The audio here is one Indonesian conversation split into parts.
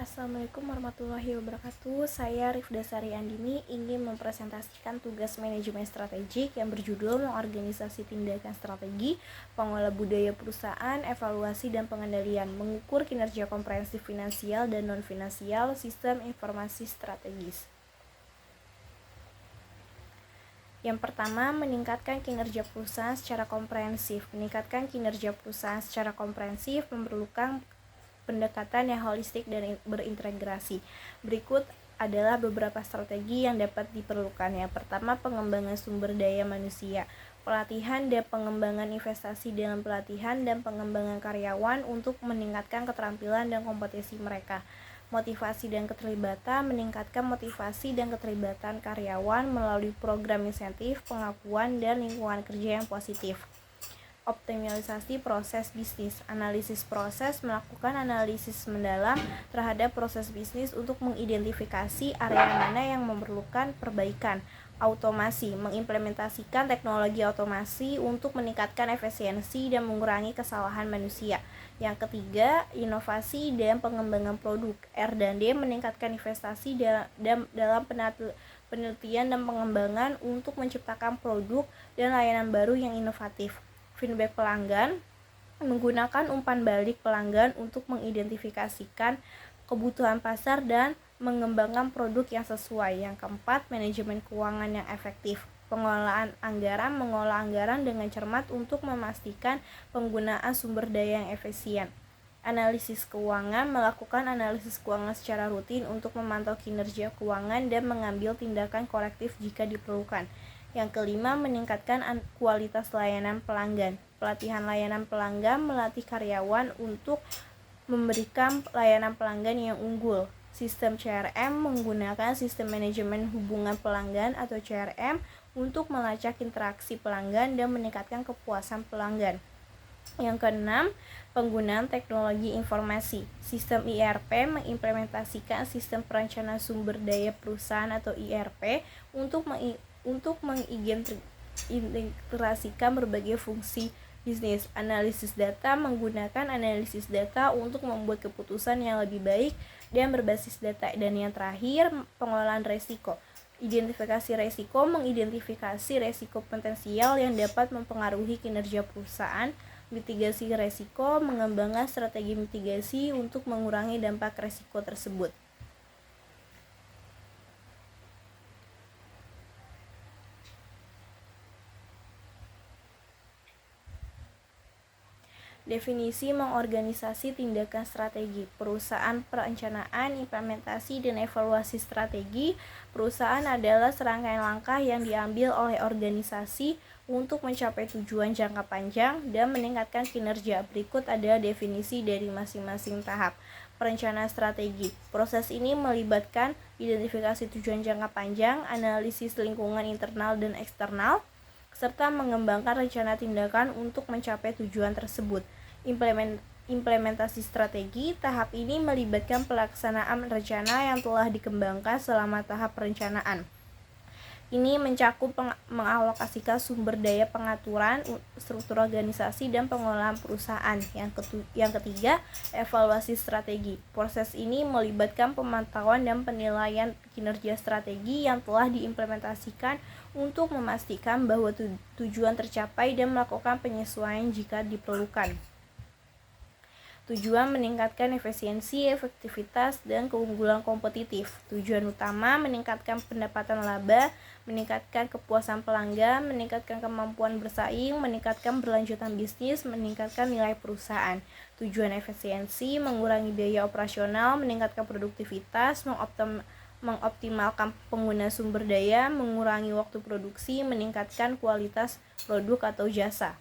Assalamualaikum warahmatullahi wabarakatuh. Saya Rifda Sari Andini ingin mempresentasikan tugas manajemen strategik yang berjudul mengorganisasi tindakan strategi, pengelola budaya perusahaan, evaluasi dan pengendalian, mengukur kinerja komprehensif finansial dan non-finansial, sistem informasi strategis. Yang pertama, meningkatkan kinerja perusahaan secara komprehensif. Meningkatkan kinerja perusahaan secara komprehensif memerlukan pendekatan yang holistik dan berintegrasi. Berikut adalah beberapa strategi yang dapat diperlukan. Yang pertama, pengembangan sumber daya manusia, pelatihan dan pengembangan investasi dalam pelatihan dan pengembangan karyawan untuk meningkatkan keterampilan dan kompetensi mereka. Motivasi dan keterlibatan, meningkatkan motivasi dan keterlibatan karyawan melalui program insentif, pengakuan, dan lingkungan kerja yang positif. Optimalisasi proses bisnis, analisis proses, melakukan analisis mendalam terhadap proses bisnis untuk mengidentifikasi area mana yang memerlukan perbaikan. Automasi, mengimplementasikan teknologi otomasi untuk meningkatkan efisiensi dan mengurangi kesalahan manusia. Yang ketiga, inovasi dan pengembangan produk. R&D meningkatkan investasi dalam penelitian dan pengembangan untuk menciptakan produk dan layanan baru yang inovatif. Feedback pelanggan, menggunakan umpan balik pelanggan untuk mengidentifikasikan kebutuhan pasar dan mengembangkan produk yang sesuai. Yang keempat, manajemen keuangan yang efektif. Pengelolaan anggaran, mengelola anggaran dengan cermat untuk memastikan penggunaan sumber daya yang efisien. Analisis keuangan, melakukan analisis keuangan secara rutin untuk memantau kinerja keuangan dan mengambil tindakan korektif jika diperlukan. Yang kelima, meningkatkan kualitas layanan pelanggan. Pelatihan layanan pelanggan melatih karyawan untuk memberikan layanan pelanggan yang unggul. Sistem CRM, menggunakan sistem manajemen hubungan pelanggan atau CRM untuk melacak interaksi pelanggan dan meningkatkan kepuasan pelanggan. Yang keenam, penggunaan teknologi informasi. Sistem ERP mengimplementasikan sistem perencanaan sumber daya perusahaan atau ERP untuk mengintegrasikan berbagai fungsi bisnis. Analisis data, menggunakan analisis data untuk membuat keputusan yang lebih baik dan berbasis data. Dan yang terakhir, pengelolaan resiko. Identifikasi resiko, mengidentifikasi resiko potensial yang dapat mempengaruhi kinerja perusahaan. Mitigasi resiko, mengembangkan strategi mitigasi untuk mengurangi dampak resiko tersebut. Definisi mengorganisasi tindakan strategi. Perusahaan perencanaan, implementasi, dan evaluasi strategi. Perusahaan adalah serangkaian langkah yang diambil oleh organisasi untuk mencapai tujuan jangka panjang dan meningkatkan kinerja. Berikut adalah definisi dari masing-masing tahap. Perencanaan strategi. Proses ini melibatkan identifikasi tujuan jangka panjang, analisis lingkungan internal dan eksternal, serta mengembangkan rencana tindakan untuk mencapai tujuan tersebut. Implementasi strategi. Tahap ini melibatkan pelaksanaan rencana yang telah dikembangkan selama tahap perencanaan. Ini mencakup mengalokasikan sumber daya, pengaturan struktur organisasi, dan pengelolaan perusahaan. Yang ketiga, evaluasi strategi. Proses ini melibatkan pemantauan dan penilaian kinerja strategi yang telah diimplementasikan untuk memastikan bahwa tujuan tercapai dan melakukan penyesuaian jika diperlukan. Tujuan meningkatkan efisiensi, efektivitas, dan keunggulan kompetitif. Tujuan utama meningkatkan pendapatan laba, meningkatkan kepuasan pelanggan, meningkatkan kemampuan bersaing, meningkatkan berlanjutan bisnis, meningkatkan nilai perusahaan. Tujuan efisiensi mengurangi biaya operasional, meningkatkan produktivitas, mengoptimalkan penggunaan sumber daya, mengurangi waktu produksi, meningkatkan kualitas produk atau jasa.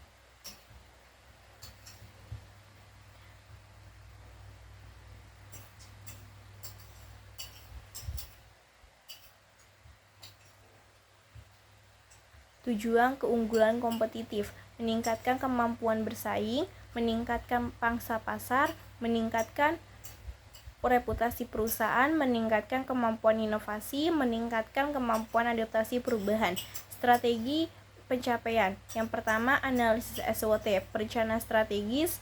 Tujuan keunggulan kompetitif, meningkatkan kemampuan bersaing, meningkatkan pangsa pasar, meningkatkan reputasi perusahaan, meningkatkan kemampuan inovasi, meningkatkan kemampuan adaptasi perubahan. Strategi pencapaian. Yang pertama, analisis SWOT, perencanaan strategis.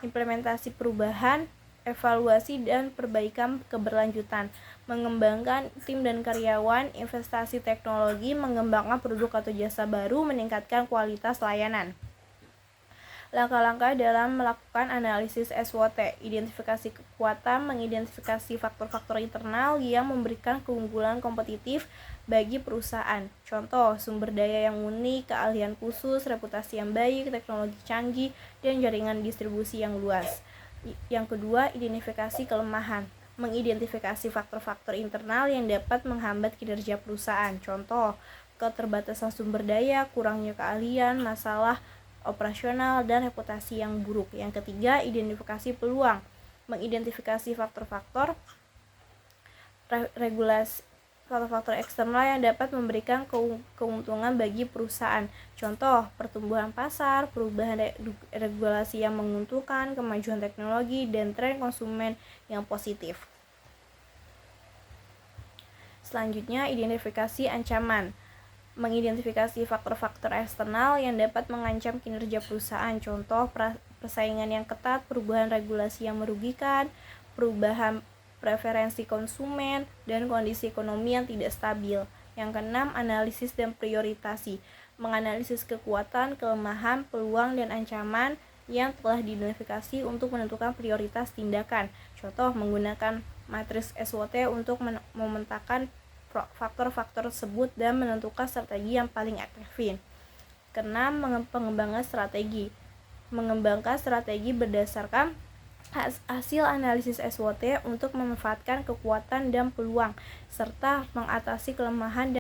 implementasi perubahan, evaluasi dan perbaikan keberlanjutan, mengembangkan tim dan karyawan, investasi teknologi, mengembangkan produk atau jasa baru, meningkatkan kualitas layanan. Langkah-langkah dalam melakukan analisis SWOT, identifikasi kekuatan, mengidentifikasi faktor-faktor internal yang memberikan keunggulan kompetitif bagi perusahaan. Contoh, sumber daya yang unik, keahlian khusus, reputasi yang baik, teknologi canggih, dan jaringan distribusi yang luas. Yang kedua, identifikasi kelemahan. Mengidentifikasi faktor-faktor internal yang dapat menghambat kinerja perusahaan. Contoh, keterbatasan sumber daya, kurangnya keahlian, masalah operasional, dan reputasi yang buruk. Yang ketiga, identifikasi peluang. Mengidentifikasi faktor-faktor regulasi, faktor-faktor eksternal yang dapat memberikan keuntungan bagi perusahaan. Contoh, pertumbuhan pasar, perubahan regulasi yang menguntungkan, kemajuan teknologi, dan tren konsumen yang positif. Selanjutnya, identifikasi ancaman. Mengidentifikasi faktor-faktor eksternal yang dapat mengancam kinerja perusahaan. Contoh, persaingan yang ketat, perubahan regulasi yang merugikan, perubahan preferensi konsumen, dan kondisi ekonomi yang tidak stabil. Yang keenam, analisis dan prioritasi. Menganalisis kekuatan, kelemahan, peluang, dan ancaman yang telah diidentifikasi untuk menentukan prioritas tindakan. Contoh, menggunakan matriks SWOT untuk memetakan faktor-faktor tersebut dan menentukan strategi yang paling efektif. Keenam, pengembangan strategi. Mengembangkan strategi berdasarkan hasil analisis SWOT untuk memanfaatkan kekuatan dan peluang serta mengatasi kelemahan dan